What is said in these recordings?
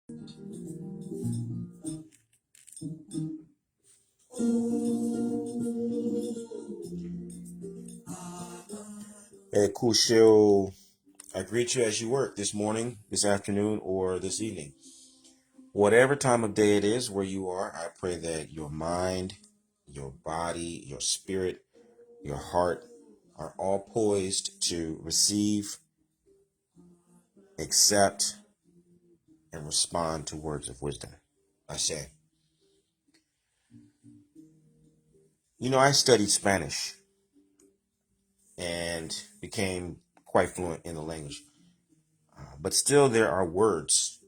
Hey, cool show. I greet you as you work this morning, this afternoon, or this evening. Whatever time of day it is where you are, I pray that your mind, your body, your spirit, your heart are all poised to receive, accept, and respond to words of wisdom. I say, I studied Spanish and became quite fluent in the language. But still, there are words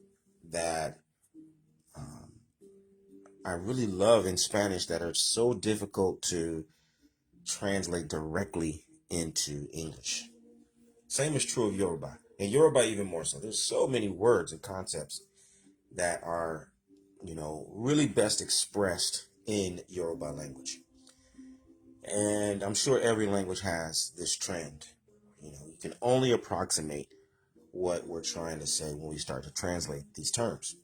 that um, I really love in Spanish that are so difficult to translate directly into English. Same is true of Yoruba. And Yoruba even more so. There's so many words and concepts that are, really best expressed in Yoruba language. And I'm sure every language has this trend. You can only approximate what we're trying to say when we start to translate these terms.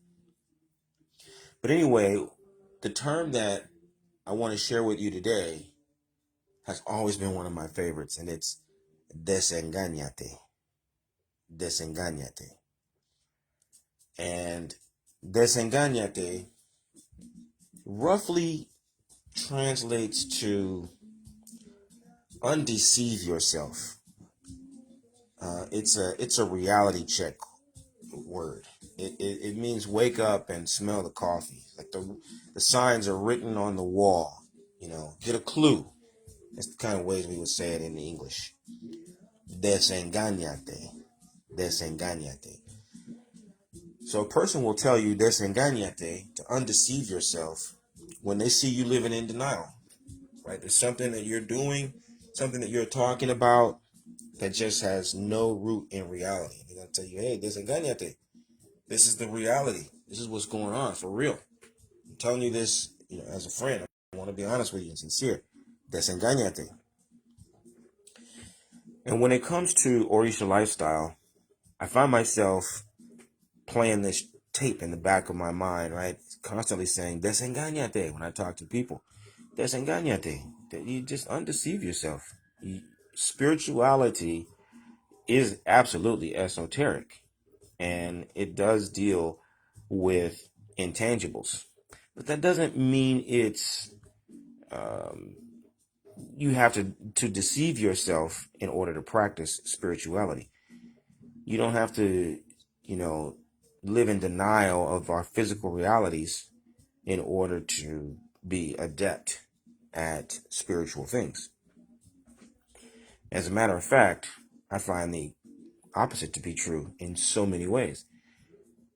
But anyway, the term that I want to share with you today has always been one of my favorites, and it's desengañate. Desengañate. And desengañate roughly translates to undeceive yourself. It's a reality check word. It means wake up and smell the coffee. Like the signs are written on the wall. Get a clue. That's the kind of ways we would say it in English. Desengañate. Desengañate. So a person will tell you desengañate, to undeceive yourself, when they see you living in denial, right? There's something that you're doing, something that you're talking about that just has no root in reality. They're going to tell you, hey, desengañate. This is the reality. This is what's going on for real. I'm telling you this, as a friend. I want to be honest with you and sincere. Desengañate. And when it comes to Orisa Lifestyle, I find myself playing this tape in the back of my mind, right? Constantly saying, desengañate, when I talk to people. Desengañate. That you just undeceive yourself. Spirituality is absolutely esoteric, and it does deal with intangibles. But that doesn't mean it's you have to deceive yourself in order to practice spirituality. You don't have to, you know, live in denial of our physical realities in order to be adept at spiritual things. As a matter of fact, I find the opposite to be true in so many ways.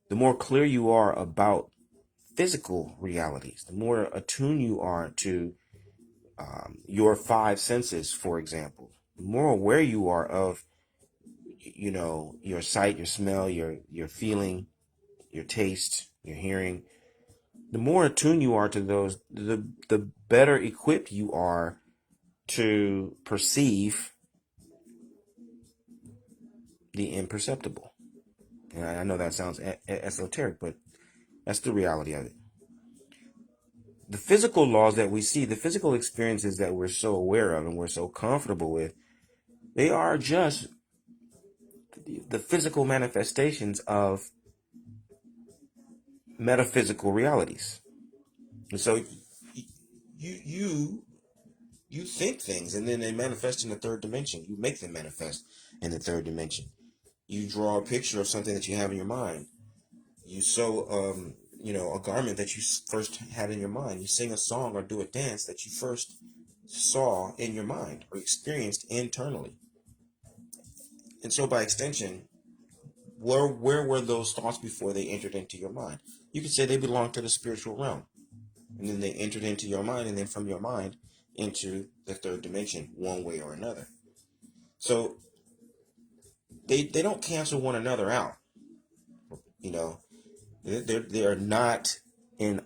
The more clear you are about physical realities, the more attuned you are to your five senses, for example, the more aware you are of, your sight, your smell, your feeling, your taste, your hearing, the more attuned you are to those, the better equipped you are to perceive the imperceptible. And I know that sounds esoteric, but that's the reality of it. The physical laws that we see, the physical experiences that we're so aware of and we're so comfortable with, they are just the physical manifestations of metaphysical realities. And so you you think things and then they manifest in the third dimension. You make them manifest in the third dimension. You draw a picture of something that you have in your mind. You sew a garment that you first had in your mind. You sing a song or do a dance that you first saw in your mind or experienced internally. And so by extension, where were those thoughts before they entered into your mind? You could say they belong to the spiritual realm. And then they entered into your mind, and then from your mind into the third dimension, one way or another. So they don't cancel one another out. You know, they are not in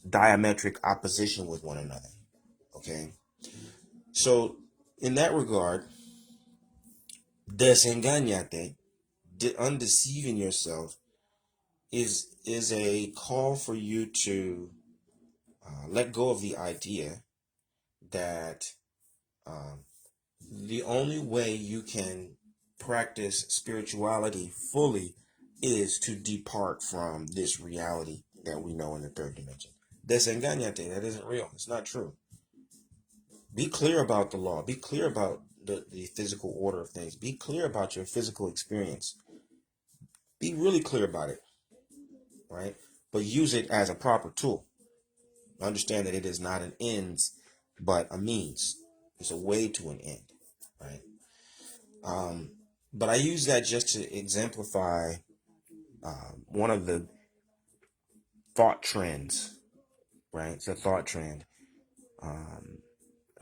diametric opposition with one another. Okay, so in that regard, desengañate, undeceiving yourself, is a call for you to let go of the idea that um, the only way you can practice spirituality fully is to depart from this reality that we know in the third dimension. Desengañate, that isn't real. It's not true. Be clear about the law. Be clear about the physical order of things. Be clear about your physical experience. Be really clear about it, right? But use it as a proper tool. Understand that it is not an ends, but a means. It's a way to an end, right? Um, but I use that just to exemplify one of the thought trends, right? It's a thought trend. Um,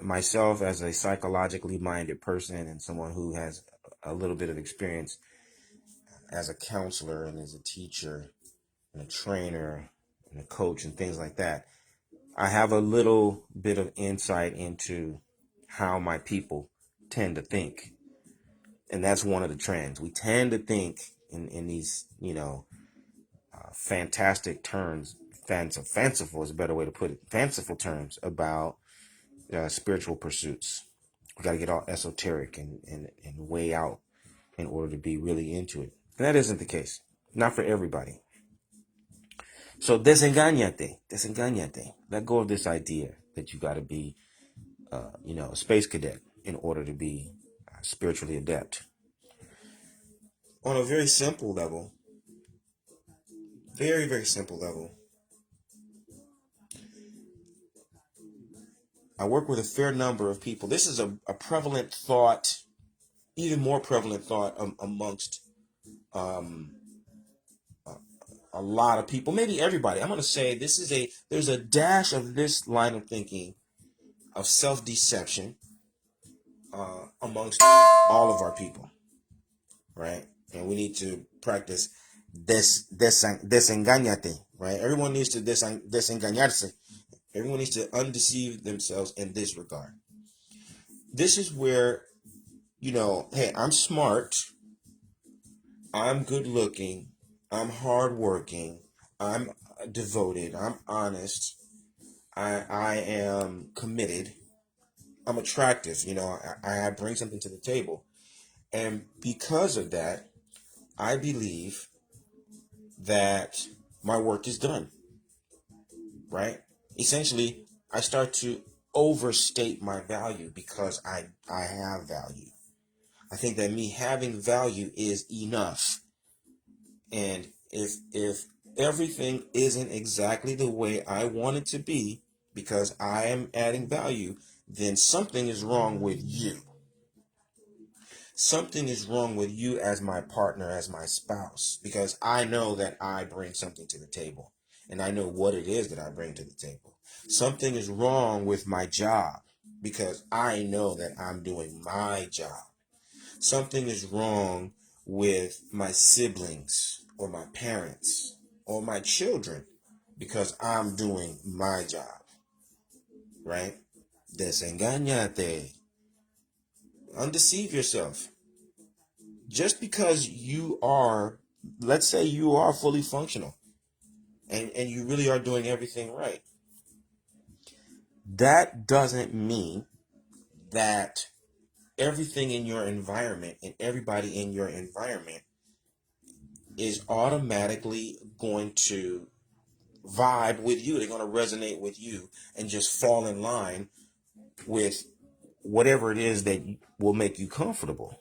Myself, as a psychologically minded person and someone who has a little bit of experience as a counselor and as a teacher and a trainer and a coach and things like that, I have a little bit of insight into how my people tend to think. And that's one of the trends. We tend to think in these, fantastic terms, fanciful is a better way to put it, fanciful terms about spiritual pursuits. We got to get all esoteric and way out in order to be really into it. And that isn't the case. Not for everybody. So desengañate. Let go of this idea that you got to be, a space cadet in order to be spiritually adept. On a very simple level, very, very simple level, I work with a fair number of people. This is a prevalent thought, even more prevalent thought amongst um, a lot of people, maybe everybody. I'm going to say there's a dash of this line of thinking of self-deception amongst all of our people, right? And we need to practice desengañate, right? Everyone needs to desengañarse. Everyone needs to undeceive themselves in this regard. This is where, hey, I'm smart, I'm good looking, I'm hardworking, I'm devoted, I'm honest, I am committed, I'm attractive, I bring something to the table. And because of that, I believe that my work is done, right? Essentially, I start to overstate my value because I have value. I think that me having value is enough. And if everything isn't exactly the way I want it to be because I am adding value, then something is wrong with you. Something is wrong with you as my partner, as my spouse, because I know that I bring something to the table and I know what it is that I bring to the table. Something is wrong with my job because I know that I'm doing my job. Something is wrong with my siblings or my parents or my children because I'm doing my job, right? Desengañate. Undeceive yourself. Just because you are, let's say you are fully functional and you really are doing everything right, that doesn't mean that everything in your environment and everybody in your environment is automatically going to vibe with you. They're going to resonate with you and just fall in line with whatever it is that will make you comfortable.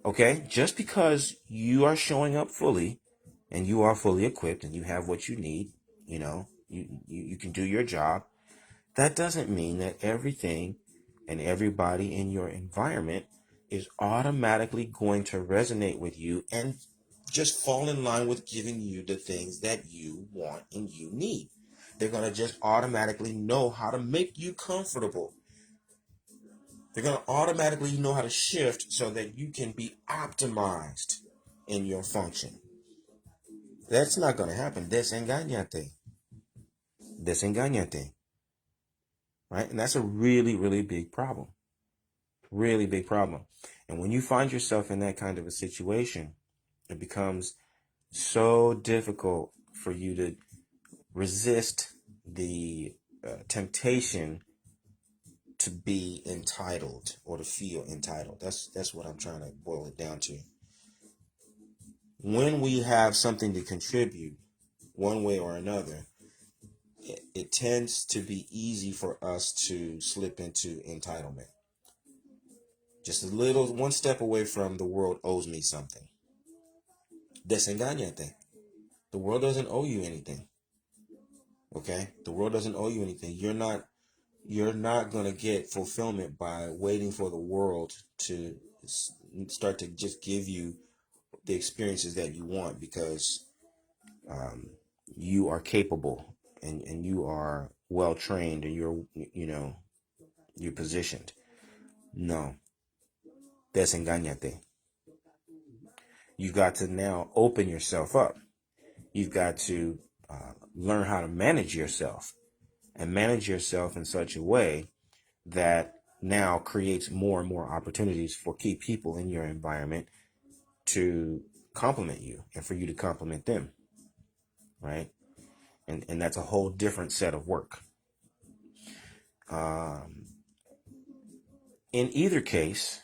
Okay? Just because you are showing up fully and you are fully equipped and you have what you need, you can do your job, that doesn't mean that everything and everybody in your environment is automatically going to resonate with you and just fall in line with giving you the things that you want and you need. They're going to just automatically know how to make you comfortable. They're going to automatically know how to shift so that you can be optimized in your function. That's not going to happen. Desengañate. Desengañate. Right? And that's a really, really big problem. Really big problem. And when you find yourself in that kind of a situation, It becomes so difficult for you to resist the temptation to be entitled or to feel entitled. That's what I'm trying to boil it down to. When we have something to contribute one way or another, it tends to be easy for us to slip into entitlement. Just a little, one step away from the world owes me something. Desengañate. The world doesn't owe you anything. Okay? The world doesn't owe you anything. You're not going to get fulfillment by waiting for the world to start to just give you the experiences that you want, because um, you are capable, and you are well trained, and you're positioned. No, desengañate. You've got to now open yourself up. You've got to learn how to manage yourself, and manage yourself in such a way that now creates more and more opportunities for key people in your environment to compliment you and for you to compliment them, right? And that's a whole different set of work. Um, in either case,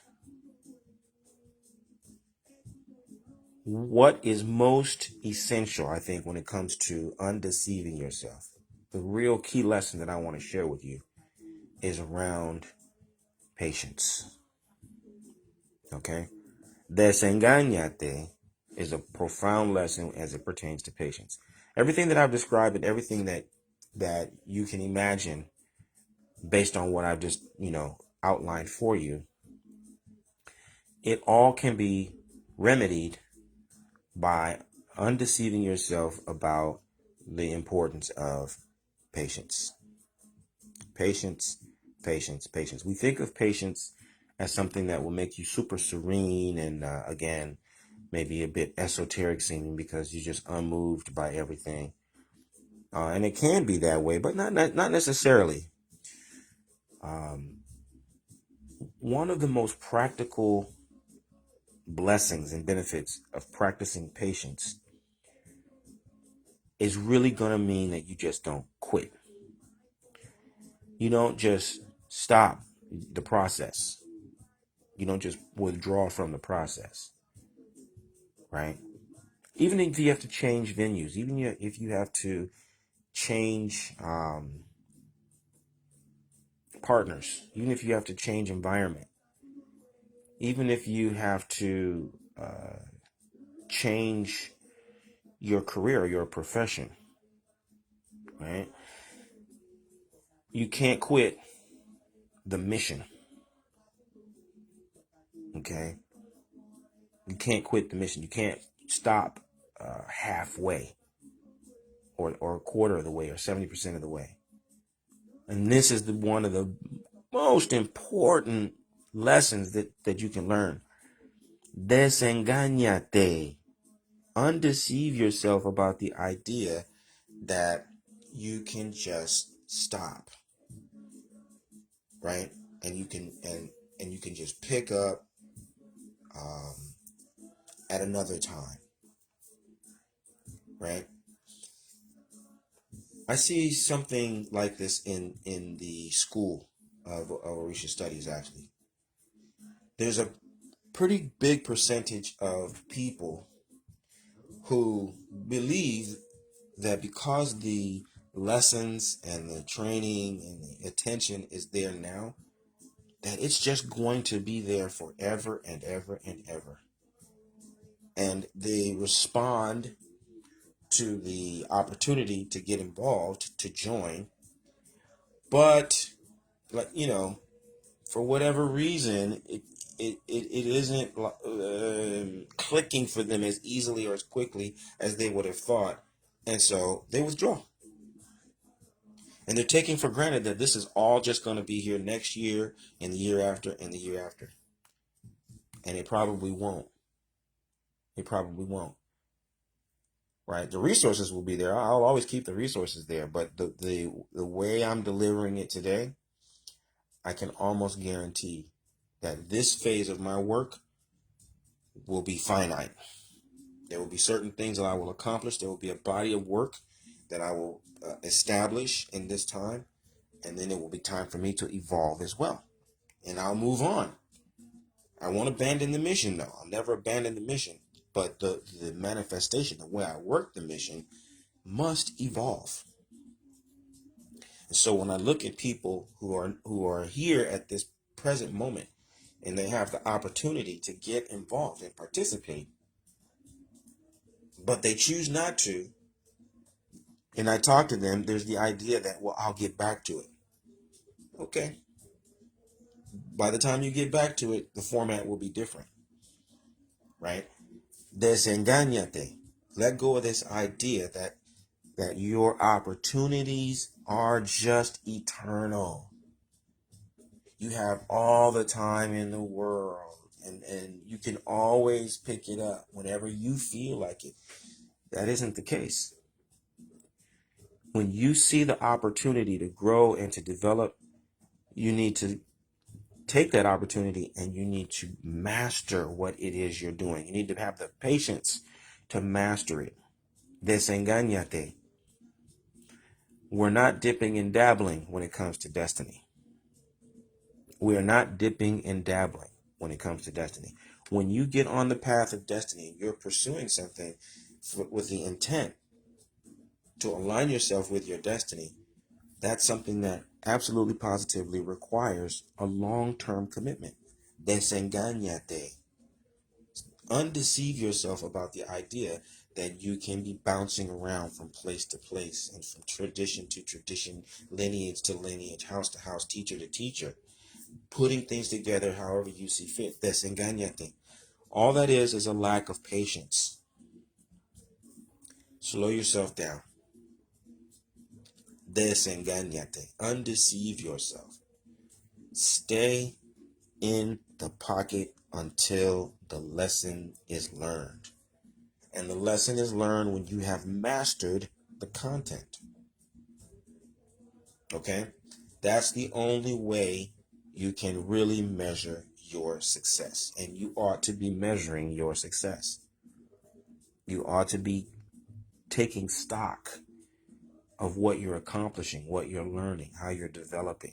what is most essential, I think, when it comes to undeceiving yourself, the real key lesson that I want to share with you is around patience. Okay? Desengañate is a profound lesson as it pertains to patience. Everything that I've described and everything that you can imagine based on what I've just, outlined for you, it all can be remedied by undeceiving yourself about the importance of patience. Patience, patience, patience. We think of patience as something that will make you super serene and, again, maybe a bit esoteric seeming because you're just unmoved by everything. And it can be that way, but not necessarily. Um, one of the most practical blessings and benefits of practicing patience is really going to mean that you just don't quit. You don't just stop the process. You don't just withdraw from the process, right? Even if you have to change venues, even if you have to change partners, even if you have to change environment, even if you have to change your career, your profession, right? You can't quit the mission, okay? You can't quit the mission. You can't stop halfway or a quarter of the way or 70% of the way. And this is one of the most important lessons that you can learn. Desengañate. Undeceive yourself about the idea that you can just stop, right? And you can just pick up um, at another time, right? I see something like this in the school of Orisa studies. Actually, there's a pretty big percentage of people who believe that because the lessons and the training and the attention is there now, that it's just going to be there forever and ever and ever. And they respond to the opportunity to get involved, to join, but like for whatever reason, it isn't clicking for them as easily or as quickly as they would have thought, and so they withdraw. And they're taking for granted that this is all just going to be here next year and the year after and the year after. And it probably won't. It probably won't. Right? The resources will be there. I'll always keep the resources there. But the way I'm delivering it today, I can almost guarantee that this phase of my work will be finite. There will be certain things that I will accomplish. There will be a body of work that I will establish in this time. And then it will be time for me to evolve as well. And I'll move on. I won't abandon the mission, though. I'll never abandon the mission. But the manifestation, the way I work the mission, must evolve. And so when I look at people who are here at this present moment, and they have the opportunity to get involved and participate, but they choose not to, and I talk to them, there's the idea that, well, I'll get back to it. Okay. By the time you get back to it, the format will be different, right? Desengañate. Let go of this idea that your opportunities are just eternal. You have all the time in the world, and you can always pick it up whenever you feel like it. That isn't the case. When you see the opportunity to grow and to develop, you need to take that opportunity and you need to master what it is you're doing. You need to have the patience to master it. Desengañate. We're not dipping and dabbling when it comes to destiny. We are not dipping and dabbling when it comes to destiny. When you get on the path of destiny, you're pursuing something with the intent to align yourself with your destiny. That's something that absolutely positively requires a long-term commitment. Desengañate. Undeceive yourself about the idea that you can be bouncing around from place to place and from tradition to tradition, lineage to lineage, house to house, teacher to teacher, putting things together however you see fit. Desengañate. All that is a lack of patience. Slow yourself down. Desengañate. Undeceive yourself. Stay in the pocket until the lesson is learned. And the lesson is learned when you have mastered the content. Okay? That's the only way you can really measure your success. And you ought to be measuring your success. You ought to be taking stock of what you're accomplishing, what you're learning, how you're developing,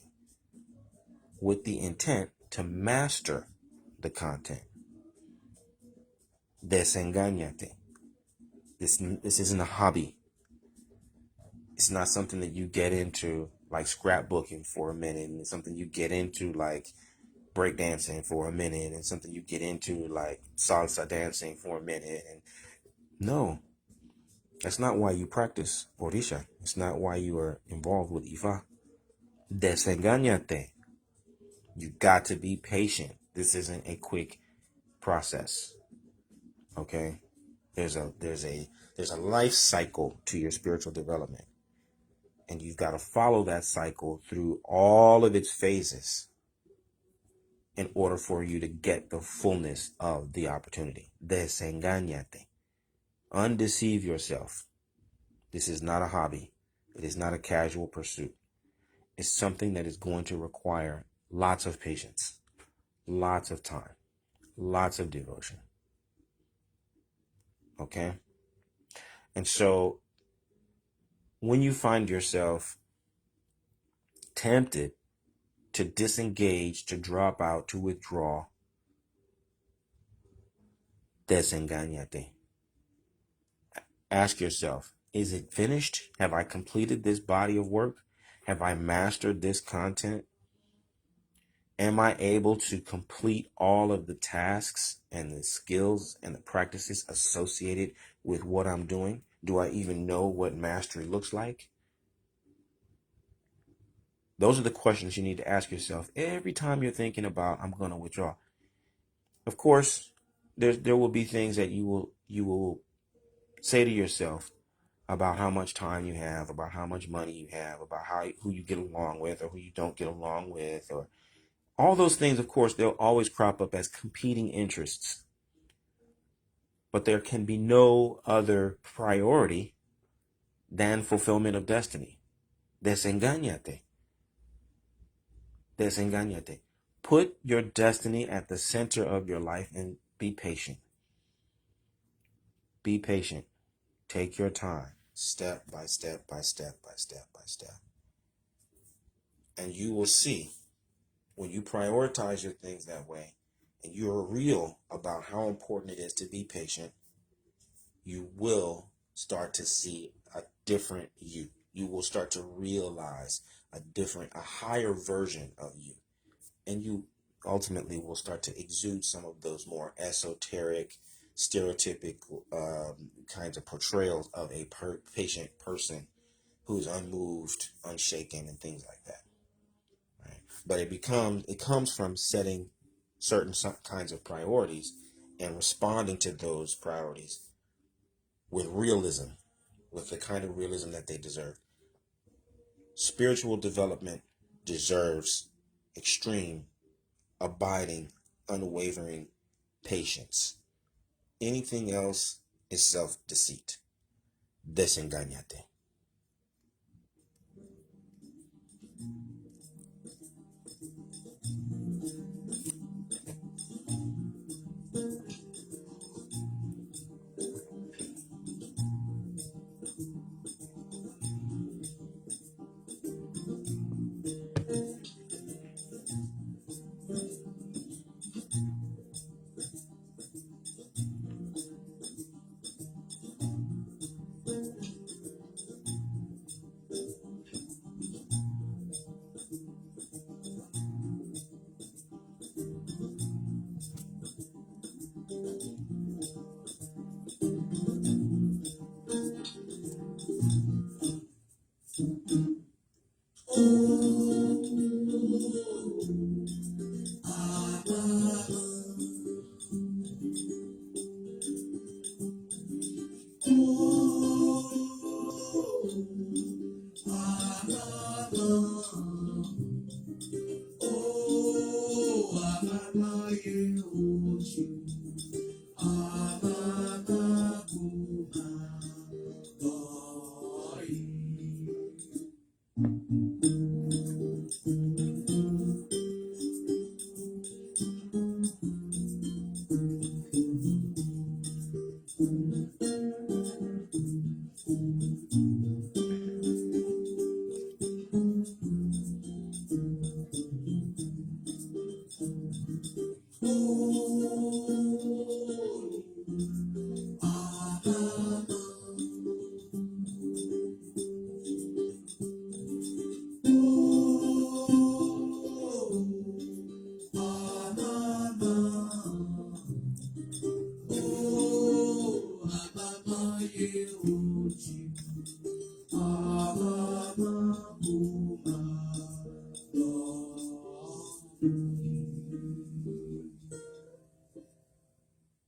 with the intent to master the content. Desengañate. This isn't a hobby. It's not something that you get into like scrapbooking for a minute, and it's something you get into like breakdancing for a minute, and something you get into like salsa dancing for a minute. And no, that's not why you practice Orisa. It's not why you are involved with Ifa. Desengañate. You got to be patient. This isn't a quick process. Okay? There's a life cycle to your spiritual development. And you've got to follow that cycle through all of its phases in order for you to get the fullness of the opportunity. Desengañate. Undeceive yourself. This is not a hobby. It is not a casual pursuit. It's something that is going to require lots of patience, lots of time, lots of devotion. Okay? And so when you find yourself tempted to disengage, to drop out, to withdraw, desengañate. Ask yourself, is it finished? Have I completed this body of work? Have I mastered this content? Am I able to complete all of the tasks and the skills and the practices associated with what I'm doing? Do I even know what mastery looks like? Those are the questions you need to ask yourself every time you're thinking about, I'm going to withdraw. Of course, there will be things that you will say to yourself about how much time you have, about how much money you have, about who you get along with or who you don't get along with, or all those things. Of course, they'll always crop up as competing interests. But there can be no other priority than fulfillment of destiny. Desengañate. Desengañate. Put your destiny at the center of your life and be patient. Be patient. Take your time, step by step by step by step by step. And you will see, when you prioritize your things that way, and you're real about how important it is to be patient, you will start to see a different you. You will start to realize a higher version of you. And you ultimately will start to exude some of those more esoteric, stereotypical kinds of portrayals of a patient person who's unmoved, unshaken, and things like that. Right? But it comes from setting certain kinds of priorities and responding to those priorities with realism, with the kind of realism that they deserve. Spiritual development deserves extreme, abiding, unwavering patience. Anything else is self-deceit. Desengañate.